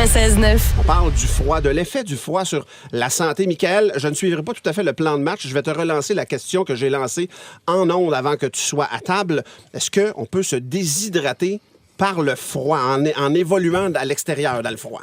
96.9. On parle du froid, de l'effet du froid sur la santé. Michael, je ne suivrai pas tout à fait le plan de match. Je vais te relancer la question que j'ai lancée en ondes avant que tu sois à table. Est-ce qu'on peut se déshydrater par le froid, en évoluant à l'extérieur dans le froid?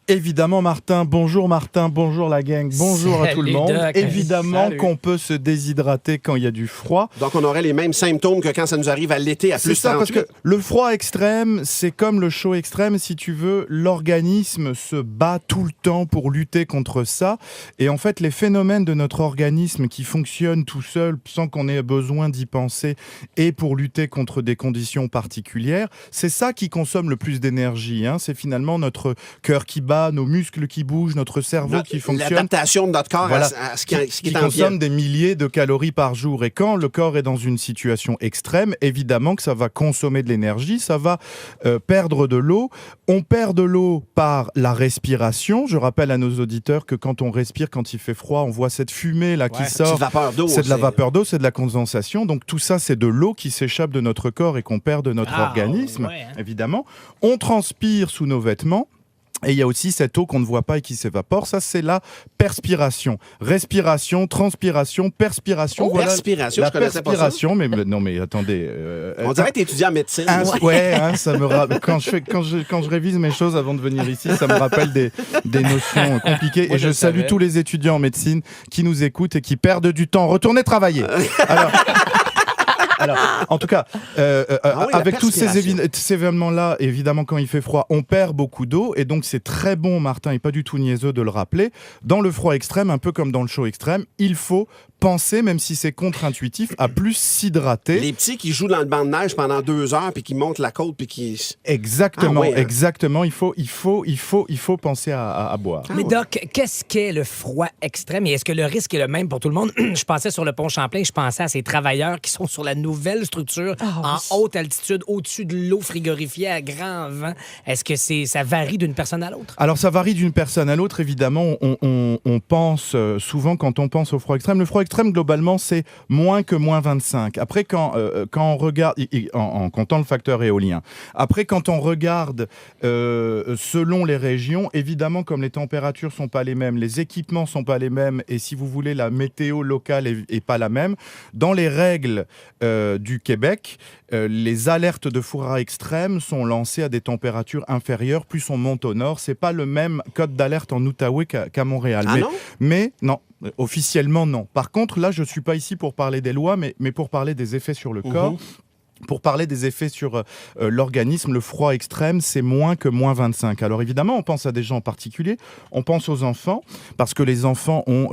Évidemment, Martin. Bonjour, la gang. Bonjour à tout le monde. Doc. Évidemment Salut. qu'on peut se déshydrater quand il y a du froid. Donc, on aurait les mêmes symptômes que quand ça nous arrive à l'été à C'est plus ça, parce 38. que le froid extrême, c'est comme le chaud extrême, si tu veux, l'organisme se bat tout le temps pour lutter contre ça. Et en fait, les phénomènes de notre organisme qui fonctionnent tout seul, sans qu'on ait besoin d'y penser, et pour lutter contre des conditions particulières, c'est ça qui consomme le plus d'énergie. C'est finalement notre cœur qui bat, nos muscles qui bougent, notre cerveau qui fonctionne. L'adaptation de notre corps Voilà. à ce qui est en consomme bien. des milliers de calories par jour. Et quand le corps est dans une situation extrême, évidemment que ça va consommer de l'énergie, ça va perdre de l'eau. On perd de l'eau par la respiration. Je rappelle à nos auditeurs que quand on respire, quand il fait froid, on voit cette fumée là qui sort. Petite vapeur d'eau. C'est de la vapeur d'eau, c'est de la condensation. Donc tout ça, c'est de l'eau qui s'échappe de notre corps et qu'on perd de notre organisme, évidemment. On transpire sous nos vêtements. Et il y a aussi cette eau qu'on ne voit pas et qui s'évapore. Ça, c'est la perspiration. Respiration, transpiration, perspiration. Voilà. Perspiration, la je connaissais perspiration, non, mais attendez. On dirait que t'es étudiant en médecine. Ça me quand je révise mes choses avant de venir ici, ça me rappelle des notions compliquées. Moi, et je salue tous les étudiants en médecine qui nous écoutent et qui perdent du temps. Retournez travailler. Alors, en tout cas, avec tous ces événements-là, évidemment, quand il fait froid, on perd beaucoup d'eau. Et donc, c'est très bon, Martin, et pas du tout niaiseux de le rappeler. Dans le froid extrême, un peu comme dans le chaud extrême, il faut penser, même si c'est contre-intuitif, à plus s'hydrater. Les petits qui jouent dans le banc de neige pendant 2 heures puis qui montent la côte puis qui... Exactement. Il faut penser à boire. Mais Doc, qu'est-ce qu'est le froid extrême et est-ce que le risque est le même pour tout le monde? Je pensais sur le pont Champlain, je pensais à ces travailleurs qui sont sur la nouvelle structure en haute altitude, au-dessus de l'eau frigorifiée à grand vent. Est-ce que ça varie d'une personne à l'autre? Alors, ça varie d'une personne à l'autre, évidemment. On pense souvent, quand on pense au froid extrême, le froid extrême, globalement, c'est moins que moins 25. Après, quand on regarde, en comptant le facteur éolien, après, quand on regarde selon les régions, évidemment, comme les températures sont pas les mêmes, les équipements sont pas les mêmes, et si vous voulez, la météo locale est pas la même, dans les règles du Québec, les alertes de froid extrême sont lancées à des températures inférieures. Plus on monte au nord, c'est pas le même code d'alerte en Outaouais qu'à Montréal. Mais non, officiellement non. Par contre, là, je suis pas ici pour parler des lois, mais pour parler des effets sur le corps. Pour parler des effets sur l'organisme, le froid extrême, c'est moins que moins 25. Alors évidemment, on pense à des gens en particulier, on pense aux enfants, parce que les enfants ont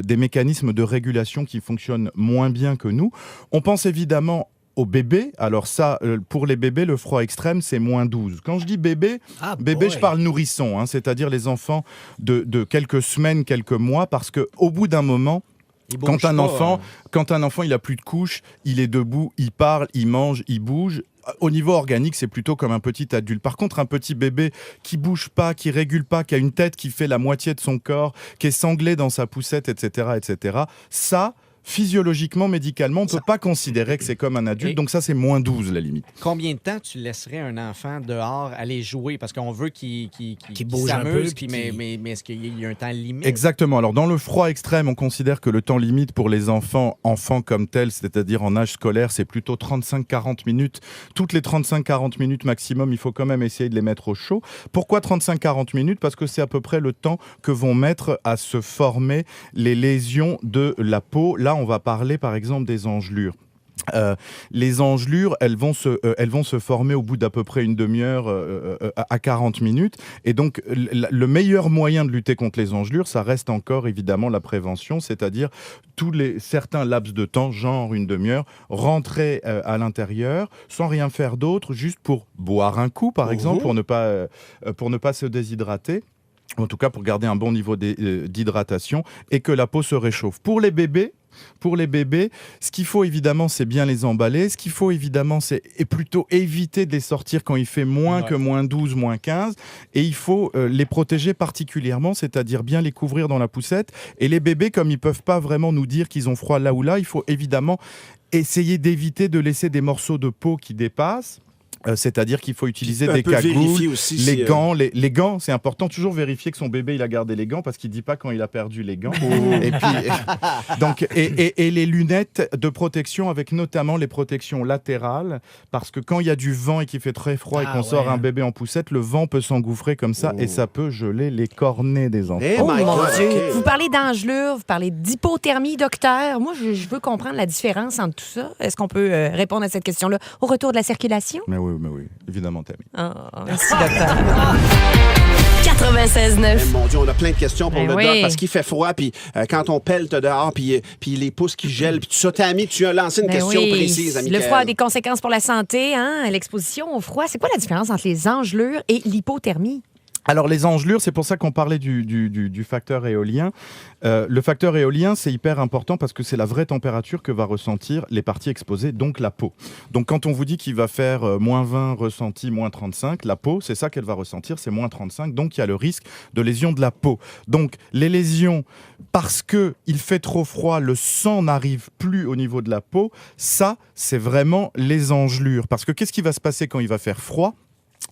des mécanismes de régulation qui fonctionnent moins bien que nous. On pense évidemment aux bébés. Alors ça, pour les bébés, le froid extrême, c'est moins 12. Quand je dis bébé, je parle nourrisson, c'est-à-dire les enfants de quelques semaines, quelques mois, parce qu'au bout d'un moment, quand un enfant il a plus de couches, il est debout, il parle, il mange, il bouge. Au niveau organique, c'est plutôt comme un petit adulte. Par contre, un petit bébé qui bouge pas, qui régule pas, qui a une tête qui fait la moitié de son corps, qui est sanglé dans sa poussette, etc., ça, physiologiquement, médicalement, on ne peut pas considérer que c'est comme un adulte. Donc ça, c'est moins 12, la limite. Combien de temps tu laisserais un enfant dehors aller jouer? Parce qu'on veut qu'il bouge un peu. Mais est-ce qu'il y a un temps limite? Exactement. Alors, dans le froid extrême, on considère que le temps limite pour les enfants comme tels, c'est-à-dire en âge scolaire, c'est plutôt 35-40 minutes. Toutes les 35-40 minutes maximum, il faut quand même essayer de les mettre au chaud. Pourquoi 35-40 minutes? Parce que c'est à peu près le temps que vont mettre à se former les lésions de la peau. Là, on va parler par exemple des engelures. Les engelures, elles vont se former au bout d'à peu près une demi-heure à 40 minutes. Et donc, le meilleur moyen de lutter contre les engelures, ça reste encore évidemment la prévention, c'est-à-dire certains laps de temps, genre une demi-heure, rentrer à l'intérieur sans rien faire d'autre, juste pour boire un coup, par exemple, pour ne pas se déshydrater. En tout cas, pour garder un bon niveau d'hydratation et que la peau se réchauffe. Pour les bébés, ce qu'il faut évidemment, c'est bien les emballer. Ce qu'il faut évidemment, c'est plutôt éviter de les sortir quand il fait moins que moins 12, moins 15. Et il faut les protéger particulièrement, c'est-à-dire bien les couvrir dans la poussette. Et les bébés, comme ils ne peuvent pas vraiment nous dire qu'ils ont froid là ou là, il faut évidemment essayer d'éviter de laisser des morceaux de peau qui dépassent. C'est-à-dire qu'il faut utiliser Un des peu cagoules, vérifier aussi les si, gants. Les gants, c'est important. Toujours vérifier que son bébé il a gardé les gants parce qu'il dit pas quand il a perdu les gants. Et puis donc et les lunettes de protection avec notamment les protections latérales parce que quand il y a du vent et qu'il fait très froid et qu'on sort un bébé en poussette, le vent peut s'engouffrer comme ça et ça peut geler les cornets des enfants. Eh Oh my mon God, Dieu! OK. Vous parlez d'engelure, vous parlez d'hypothermie, docteur. Moi, je veux comprendre la différence entre tout ça. Est-ce qu'on peut répondre à cette question-là au retour de la circulation? Mais oui, évidemment, Tammy. Merci, docteur. 96.9. Eh, mon Dieu, on a plein de questions pour Ben le oui. doc parce qu'il fait froid, puis quand on pèle dehors, puis les pouces qui gèlent, puis tout ça. Tammy, tu as lancé une Ben question oui, précise à le Mickaël. froid a des conséquences pour la santé, hein? L'exposition au froid. C'est quoi la différence entre les engelures et l'hypothermie? Alors les engelures, c'est pour ça qu'on parlait du facteur éolien. Le facteur éolien, c'est hyper important parce que c'est la vraie température que va ressentir les parties exposées, donc la peau. Donc quand on vous dit qu'il va faire moins 20 ressenti, moins 35, la peau, c'est ça qu'elle va ressentir, c'est moins 35. Donc il y a le risque de lésion de la peau. Donc les lésions, parce qu'il fait trop froid, le sang n'arrive plus au niveau de la peau, ça, c'est vraiment les engelures. Parce que qu'est-ce qui va se passer quand il va faire froid ?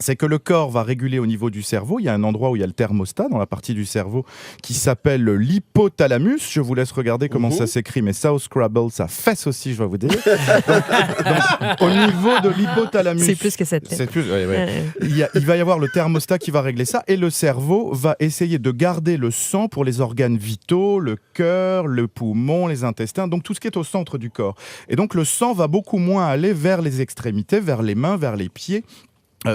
C'est que le corps va réguler au niveau du cerveau. Il y a un endroit où il y a le thermostat dans la partie du cerveau qui s'appelle l'hypothalamus. Je vous laisse regarder comment ça s'écrit, mais ça au Scrabble, ça fesse aussi, je vais vous dire. donc, au niveau de l'hypothalamus, C'est plus que cette c'est plus, il va y avoir le thermostat qui va régler ça et le cerveau va essayer de garder le sang pour les organes vitaux, le cœur, le poumon, les intestins, donc tout ce qui est au centre du corps. Et donc le sang va beaucoup moins aller vers les extrémités, vers les mains, vers les pieds.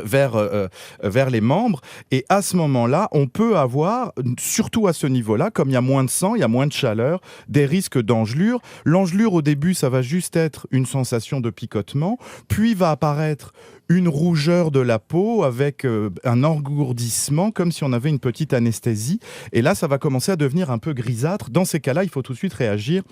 Vers les membres, et à ce moment-là, on peut avoir, surtout à ce niveau-là, comme il y a moins de sang, il y a moins de chaleur, des risques d'engelure. L'engelure, au début, ça va juste être une sensation de picotement, puis va apparaître une rougeur de la peau avec un engourdissement, comme si on avait une petite anesthésie, et là, ça va commencer à devenir un peu grisâtre. Dans ces cas-là, il faut tout de suite réagir.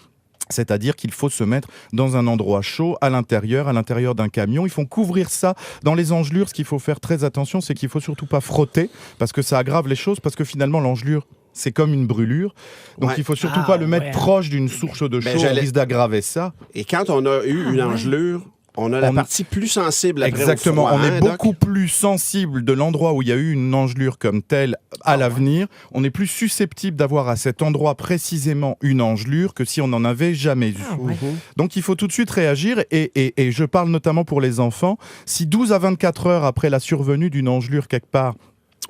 C'est-à-dire qu'il faut se mettre dans un endroit chaud, à l'intérieur d'un camion. Il faut couvrir ça. Dans les engelures, ce qu'il faut faire très attention, c'est qu'il ne faut surtout pas frotter, parce que ça aggrave les choses, parce que finalement, l'engelure, c'est comme une brûlure. Donc, il ne faut surtout pas le mettre proche d'une source de chaud, on risque d'aggraver ça. Et quand on a eu une engelure, on a la partie plus sensible après Exactement, au froid, on est Doc? beaucoup plus sensible de l'endroit où il y a eu une engelure comme telle à l'avenir. On est plus susceptible d'avoir à cet endroit précisément une engelure que si on n'en avait jamais eu. Donc il faut tout de suite réagir et je parle notamment pour les enfants. Si 12 à 24 heures après la survenue d'une engelure quelque part,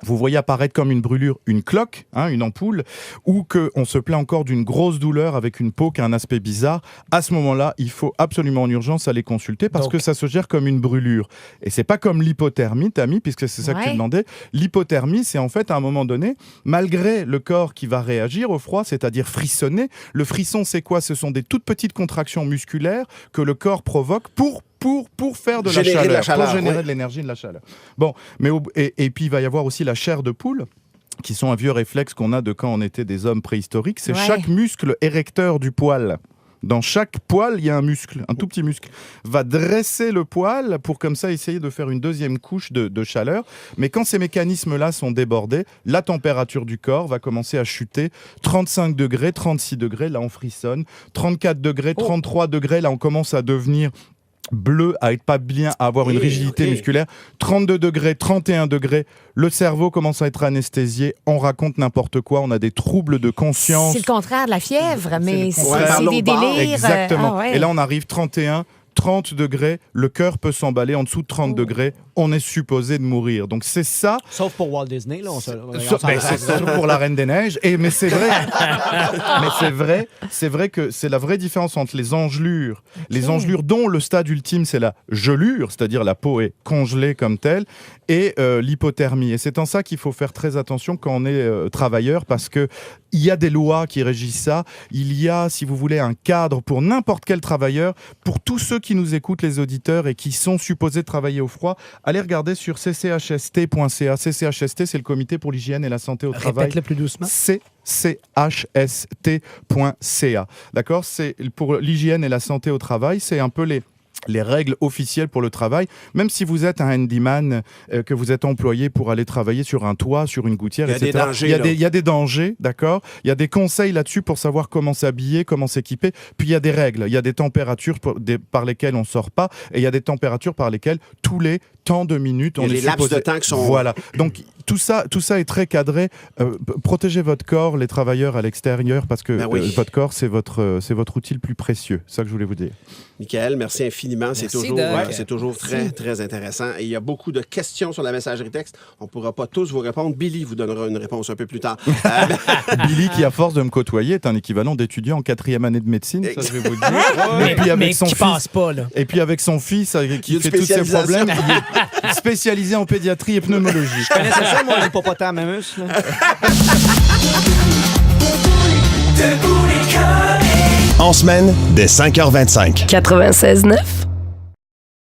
vous voyez apparaître comme une brûlure une cloque, une ampoule, ou qu'on se plaint encore d'une grosse douleur avec une peau qui a un aspect bizarre, à ce moment-là, il faut absolument en urgence aller consulter parce que ça se gère comme une brûlure. Et c'est pas comme l'hypothermie, Tammy, puisque c'est ça que tu demandais. L'hypothermie, c'est en fait à un moment donné, malgré le corps qui va réagir au froid, c'est-à-dire frissonner. Le frisson, c'est quoi ? Ce sont des toutes petites contractions musculaires que le corps provoque pour faire de la chaleur, pour générer de l'énergie et de la chaleur. Bon, mais et puis il va y avoir aussi la chair de poule, qui sont un vieux réflexe qu'on a de quand on était des hommes préhistoriques. C'est chaque muscle érecteur du poil. Dans chaque poil, il y a un muscle, un tout petit muscle. Va dresser le poil pour comme ça essayer de faire une deuxième couche de chaleur. Mais quand ces mécanismes-là sont débordés, la température du corps va commencer à chuter. 35 degrés, 36 degrés, là on frissonne. 34 degrés, 33 degrés, là on commence à devenir bleu, à être pas bien, à avoir une rigidité musculaire. 32 degrés, 31 degrés, le cerveau commence à être anesthésié, on raconte n'importe quoi, on a des troubles de conscience. C'est le contraire de la fièvre, mais c'est des bas. délires. Exactement. Et là, on arrive 31, 30 degrés, le cœur peut s'emballer. En dessous de 30 degrés, on est supposé de mourir. Donc c'est ça. Sauf pour Walt Disney, là. Sauf pour la Reine des Neiges. Mais c'est vrai. c'est vrai que c'est la vraie différence entre les engelures. Les engelures dont le stade ultime, c'est la gelure, c'est-à-dire la peau est congelée comme telle, et l'hypothermie. Et c'est en ça qu'il faut faire très attention quand on est travailleur, parce que il y a des lois qui régissent ça. Il y a, si vous voulez, un cadre pour n'importe quel travailleur, pour tous ceux qui nous écoutent, les auditeurs, et qui sont supposés travailler au froid. Allez regarder sur cchst.ca. CCHST, c'est le Comité pour l'hygiène et la santé au travail. Répète-le plus doucement. CCHST.ca. D'accord ? C'est pour l'hygiène et la santé au travail. C'est un peu les règles officielles pour le travail, même si vous êtes un handyman, que vous êtes employé pour aller travailler sur un toit, sur une gouttière, etc. Il y a des dangers, d'accord ? Il y a des conseils là-dessus pour savoir comment s'habiller, comment s'équiper. Puis il y a des règles, il y a des températures par lesquelles on ne sort pas, et il y a des températures par lesquelles tous les tant de minutes. Il y a les laps de temps qui sont... Voilà. Donc, tout ça est très cadré. Protégez votre corps, les travailleurs à l'extérieur, parce que votre corps, c'est votre outil le plus précieux. C'est ça que je voulais vous dire. Michael, merci infiniment. C'est toujours très, très intéressant. Et il y a beaucoup de questions sur la messagerie texte. On ne pourra pas tous vous répondre. Billy vous donnera une réponse un peu plus tard. Billy, qui à force de me côtoyer, est un équivalent d'étudiant en 4e année de médecine, ça je vais vous le dire. Et puis avec son fils, passe pas, là. Et puis avec son fils qui fait tous ses problèmes, il est spécialisé en pédiatrie et pneumologie. Je connaissais ça, moi, l'hippopotamus. En semaine, dès 5h25. 96.9.